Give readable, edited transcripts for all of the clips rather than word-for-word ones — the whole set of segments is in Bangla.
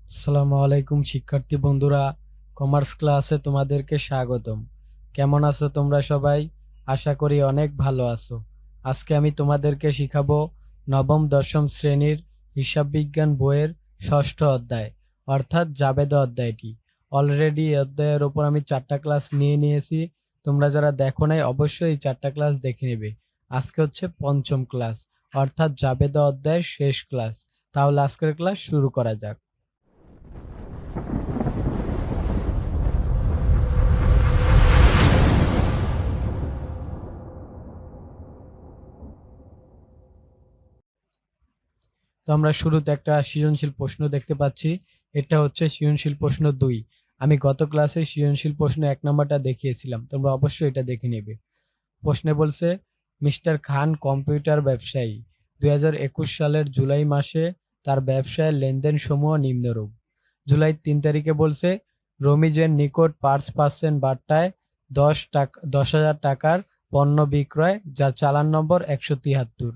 আসসালামু আলাইকুম শিক্ষার্থী বন্ধুরা, কমার্স ক্লাসে তোমাদেরকে স্বাগতম। কেমন আছো তোমরা সবাই? আশা করি অনেক ভালো আছো। আজকে আমি তোমাদেরকে শিখাবো নবম-দশম শ্রেণীর হিসাব বিজ্ঞান বইয়ের ষষ্ঠ অধ্যায় অর্থাৎ জাবেদা অধ্যায়টি। অলরেডি এই অধ্যায়ের ওপর আমি 4টা ক্লাস নিয়েছি। তোমরা যারা দেখো নাই অবশ্যই এই 4টা ক্লাস দেখে নেবে। আজকে হচ্ছে পঞ্চম ক্লাস অর্থাৎ জাবেদা অধ্যায়ের শেষ ক্লাস। তাহলে আজকের ক্লাস শুরু করা যাক। তো আমরা শুরুতে একটা সৃজনশীল প্রশ্ন দেখতে পাচ্ছি। এটা হচ্ছে সৃজনশীল প্রশ্ন 2। আমি গত ক্লাসে সৃজনশীল প্রশ্ন 1 নম্বরটা দেখিয়েছিলাম, তোমরা অবশ্যই এটা দেখে নেবে। প্রশ্নে বলছে মিস্টার খান কম্পিউটার ব্যবসায়ী 2021 সালের জুলাই মাসে তার ব্যবসায়ের লেনদেন সমূহ নিম্নরূপ। জুলাই 3 তারিখে বলছে রমিজের নিকট পার্স পাচ্ছেন বার্তায় 10,000 টাকার পণ্য বিক্রয়, যার চালান নম্বর 173।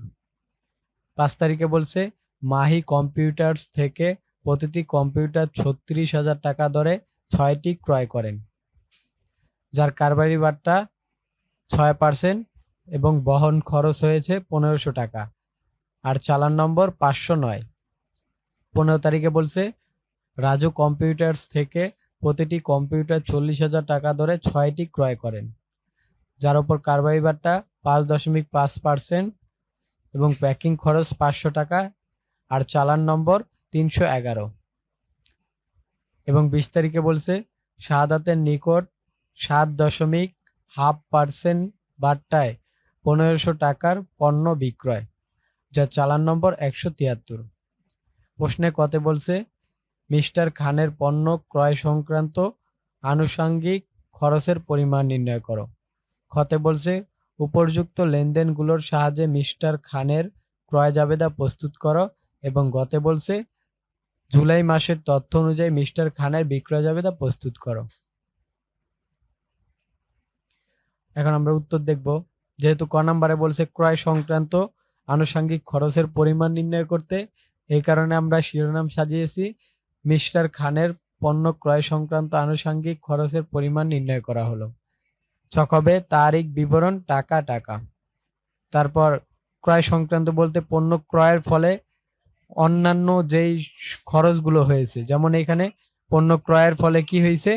5 তারিখে বলছে মাহি কম্পিউটার্স থেকে প্রতিটি কম্পিউটার 36,000 টাকা দরে 6টি ক্রয় করেন, যার কারবারি বার্তা 6% এবং বহন খরচ হয়েছে 1500 টাকা, আর চালান নম্বর 509। 15 তারিখে বলছে রাজু কম্পিউটার্স থেকে প্রতিটি কম্পিউটার 40,000 টাকা দরে 6টি ক্রয় করেন, যার ওপর কারবারি বার্তা 5.5% এবং প্যাকিং খরচ 500 টাকা, আর চালান নম্বর 311। এবং 20 তারিখে বলছে শাহাদাতের নিকট 7.5% বার্তায় 1500 টাকার পণ্য বিক্রয়, যার চালান নম্বর 173। প্রশ্নে কতে বলছে মিস্টার খানের পণ্য ক্রয় সংক্রান্ত আনুষঙ্গিক খরচের পরিমাণ নির্ণয় করো। খতে বলছে উপর্যুক্ত লেনদেনগুলোর সাহায্যে মিস্টার খানের ক্রয় জাবেদা প্রস্তুত করো, এবং গতে বলছে জুলাই মাসের তথ্য অনুযায়ী মিস্টার খানের বিক্রয় জাবেদা প্রস্তুত করো। এখন আমরা উত্তর দেখব। যেহেতু ক নম্বরে বলছে ক্রয় সংক্রান্ত আনুষঙ্গিক খরচের পরিমাণ নির্ণয় করতে, এই কারণে আমরা শিরোনাম সাজিয়েছি মিস্টার খানের পণ্য ক্রয় সংক্রান্ত আনুষঙ্গিক খরচের পরিমাণ নির্ণয় করা হলো। ছক হবে তারিখ বিবরণ টাকা টাকা। তারপর ক্রয় সংক্রান্ত বলতে পণ্য ক্রয়ের ফলে অন্যান্য যেই খরচগুলো হয়েছে, যেমন এখানে পণ্য ক্রয়ের ফলে কি হয়েছে,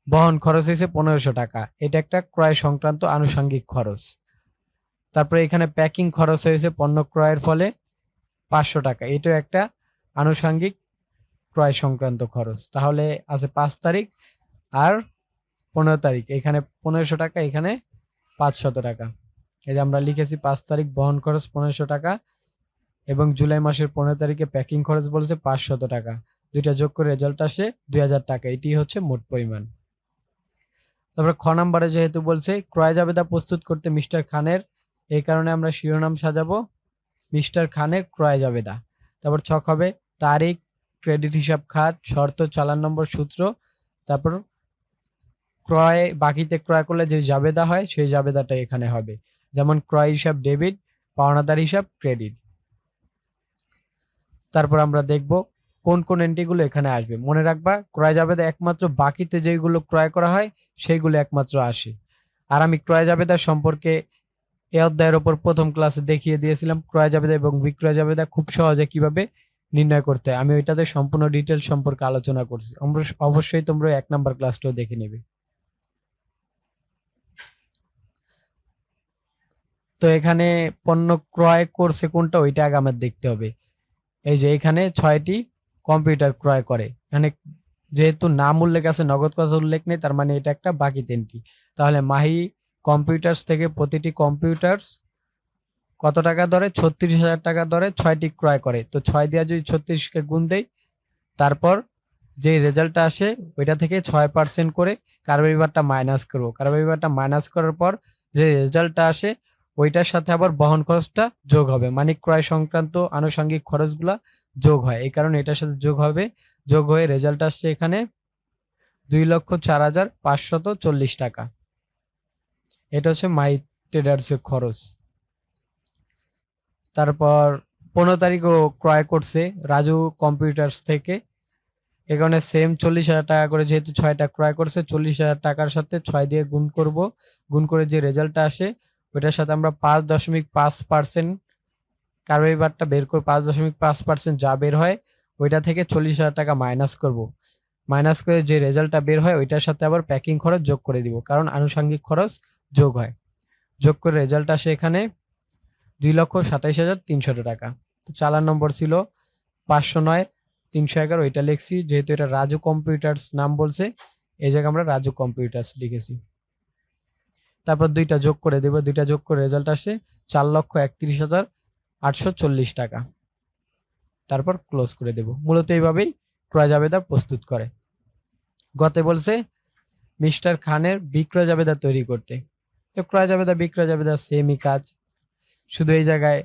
বহন খরচ হয়েছে 1500 টাকা, এটা একটা ক্রয় সংক্রান্ত আনুষঙ্গিক খরচ। তারপরে এখানে প্যাকিং খরচ হয়েছে পণ্য ক্রয়ের ফলে 500 টাকা, এটাও একটা আনুষঙ্গিক ক্রয় সংক্রান্ত খরচ। তাহলে আছে 5 তারিখ আর 15 তারিখ, এখানে 1500 টাকা, এখানে 500 টাকা। এই যে আমরা লিখেছি 5 তারিখ বহন খরচ 1500 টাকা এবং জুলাই মাসের 15 তারিখে প্যাকিং খরচ বলেছে 500 টাকা, দুইটা যোগ করে রেজাল্ট আসে 2000 টাকা। এটি হচ্ছে মোট পরিমাণ। তারপরে খ নম্বরে যেহেতু বলছে ক্রয় জাবেদা প্রস্তুত করতে মিস্টার খানের, এই কারণে আমরা শিরোনাম সাজাবো মিস্টার খানের ক্রয় জাবেদা। তারপর ছক হবে তারিখ, ক্রেডিট হিসাব খাত, শর্ত, চালান নম্বর, সূত্র। তারপর ক্রয় বাকিতে ক্রয় করলে যে জাবেদা হয় সেই জাবেদাটা এখানে হবে, যেমন ক্রয় হিসাব ডেবিট, পাওনাদার হিসাব ক্রেডিট। তারপর আমরা দেখব কোন কোন এন্ট্রিগুলো এখানে আসবে। মনে রাখবা ক্রয় জাবেদা একমাত্র বাকিতে যেগুলো ক্রয় করা হয় সেইগুলো একমাত্র আসে। আর আমি ক্রয় জাবেদা সম্পর্কে এই অধ্যায়ের ওপর প্রথম ক্লাসে দেখিয়ে দিয়েছিলাম ক্রয় জাবেদা এবং বিক্রয় জাবেদা খুব সহজে কিভাবে নির্ণয় করতে হয়। আমি ওইটাতে সম্পূর্ণ ডিটেল সম্পর্কে আলোচনা করছি, অবশ্যই তোমরা 1 নম্বর ক্লাসটাও দেখে নেবে। তো এখানে পণ্য ক্রয় করছে কোনটা ওইটা আগে আমার দেখতে হবে। এই যে এখানে 6টি কম্পিউটার ক্রয় করে, এখানে যেহেতু নাম উল্লেখ আছে নগদ কথা উল্লেখ নেই, তার মানে এটা একটা বাকি এন্ট্রি। তাহলে মাহি কম্পিউটার্স থেকে প্রতিটি কম্পিউটার্স কত টাকা দরে, 36,000 টাকা দরে 6টি ক্রয় করে। তো 6 দিয়ে যদি 36কে গুণ দেই, তারপর যে রেজাল্টটা আসে ওইটা থেকে 6% করে কারবারি বারটা মাইনাস করবো। কারবারি বারটা মাইনাস করার পর যে রেজাল্টটা আসে ওইটার সাথে আবার বহন খরচটা যোগ হবে, মানে ক্রয় সংক্রান্ত আনুষঙ্গিক খরচগুলা যোগ হয়, এই কারণে এটার সাথে যোগ হবে। যোগ হয়ে রেজাল্ট আসছে এখানে 2,04,540 টাকা। এটা হচ্ছে মাই ট্রেডার্সের খরচ। তারপর 15 তারিখও ক্রয় করছে রাজু কম্পিউটার্স থেকে, এখানে সেম 40,000 টাকা করে, যেহেতু 6টা ক্রয় করছে, 40,000 টাকার সাথে 6 দিয়ে গুণ করব। গুণ করে যে রেজাল্টটা আসে ওইটার সাথে আমরা 5.5% কারবারটা বের করে 5.5% যা বের হয় ওইটা থেকে 40,000 টাকা মাইনাস করব। মাইনাস করে যে রেজাল্টটা বের হয় ওইটার সাথে আবার প্যাকিং খরচ যোগ করে দিব, কারণ আনুষঙ্গিক খরচ যোগ হয়। যোগ করে রেজাল্ট আসে এখানে 2,27,300 টাকা। তো চালান নম্বর ছিল 509,311, ওইটা লিখছি। যেহেতু এটা রাজু কম্পিউটার্স নাম বলছে, এই জায়গায় আমরা রাজু কম্পিউটার্স লিখেছি। তারপর দুইটা যোগ করে দেব, দুইটা যোগ করে রেজাল্ট আসে 4,31,840 টাকা। তারপর ক্লোজ করে দেব। মূলত এইভাবেই ক্রয় জাবেদা প্রস্তুত করে। গতে বলছে মিস্টার খানের বিক্রয় জাবেদা তৈরি করতে। তো ক্রয় জাবেদা বিক্রয় জাবেদা সেমই কাজ, শুধু এই জায়গায়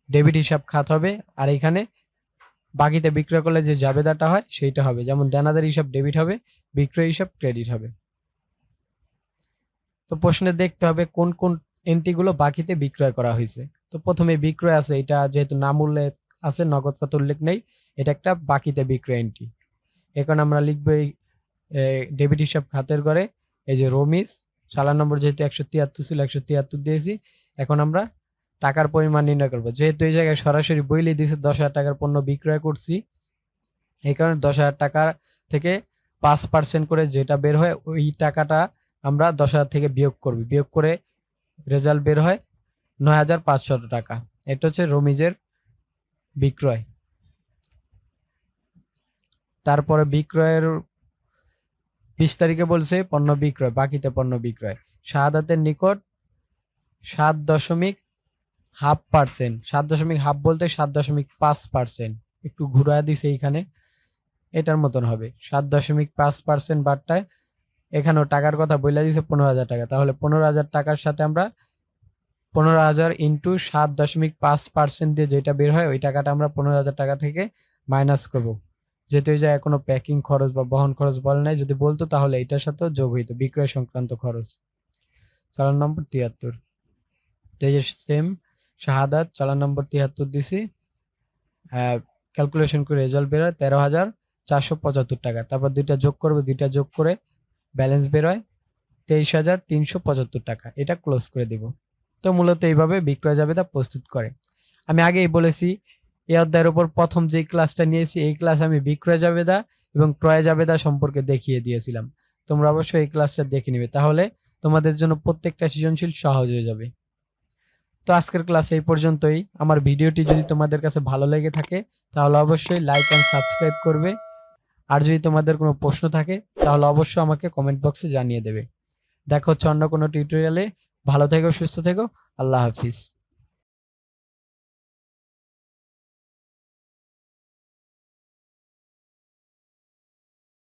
ডেবিট হিসাব খাত হবে, আর এখানে বাকিতে বিক্রয় করলে যে জাবেদাটা হয় সেইটা হবে। যেমন দেনাদার হিসাব ডেবিট হবে, বিক্রয় হিসাব ক্রেডিট হবে। তো প্রশ্নে দেখতে হবে কোন কোন এন্ট্রিগুলো বাকিতে বিক্রয় করা হয়েছে। তো প্রথমে বিক্রয় আছে, এটা যেহেতু নাম উল্লেখ আছে, নগদ কত উল্লেখ নেই, এটা একটা বাকিতে বিক্রয় এন্ট্রি। এখন আমরা লিখবো এই ডেবিট হিসাব খাতের ঘরে এই যে রমিজ, চালান নম্বর যেহেতু 173 ছিল 173 দিয়েছি। এখন আমরা টাকার পরিমাণ নির্ণয় করবো। যেহেতু এই জায়গায় সরাসরি বইলে দিয়েছে 10,000 টাকার পণ্য বিক্রয় করছি, এই কারণে 10,000 টাকা থেকে 5% করে যেটা বের হয় ওই টাকাটা আমরা 10,000 থেকে বিয়োগ করবি। বিয়োগ করে রেজাল্ট বের হয় 9,500 টাকা। এটা হচ্ছে রমিজের বিক্রয়। তারপরে বিক্রয়ের 20 তারিখে বলছে পণ্য বিক্রয়, বাকিতে পণ্য বিক্রয় শাহাদাতের নিকট 7.5%। 7.5 বলতে 7.5%, একটু ঘুরায় দিছে এইখানে, এটার মতন হবে 7.5% বারটায়। এখানেও টাকার কথা বলে দিছে 15,000 টাকা, তাহলে 15,000 টাকার সাথে আমরা 15,000 ইন্টু 7.5% দিয়ে যেটা বের হয় ওই টাকাটা আমরা 15,000 টাকা থেকে মাইনাস করব। যেহেতু এই জায়গায় কোনো প্যাকিং খরচ বা বহন খরচ বলে নাই, যদি বলতো তাহলে এটার সাথেও যোগ হইতো বিক্রয় সংক্রান্ত খরচ। চালান নম্বর 73, এই যে সেম শাহাদাত চালান নম্বর 73 দিছি। ক্যালকুলেশন করে রেজাল্ট বের হয় 13,475 টাকা। তারপর দুইটা যোগ করবে, দুইটা যোগ করে ব্যালেন্স বের হয় 23,375 টাকা। এটা ক্লোজ করে দিব। তো মূলত এইভাবে বিক্রয় জাবেদা প্রস্তুত করে। আমি আগেই বলেছি এই অধ্যায়ের উপর প্রথম যে ক্লাসটা নিয়েছি এই ক্লাস আমি বিক্রয় জাবেদা এবং ক্রয় জাবেদা সম্পর্কে দেখিয়ে দিয়েছিলাম। তোমরা অবশ্যই এই ক্লাসটা দেখে নিবে, তাহলে তোমাদের জন্য প্রত্যেকটা সৃজনশীল সহজ হয়ে যাবে। তো আজকের ক্লাস এই পর্যন্তই। আমার ভিডিওটি যদি তোমাদের কাছে ভালো লেগে থাকে তাহলে অবশ্যই লাইক এন্ড সাবস্ক্রাইব করবে। আর যদি তোমাদের কোনো প্রশ্ন থাকে তাহলে অবশ্যই আমাকে কমেন্ট বক্সে জানিয়ে দেবে। দেখা হচ্ছে অন্য কোনো টিউটোরিয়ালে। ভালো থেকো, সুস্থ থেকো, আল্লাহ হাফিজ।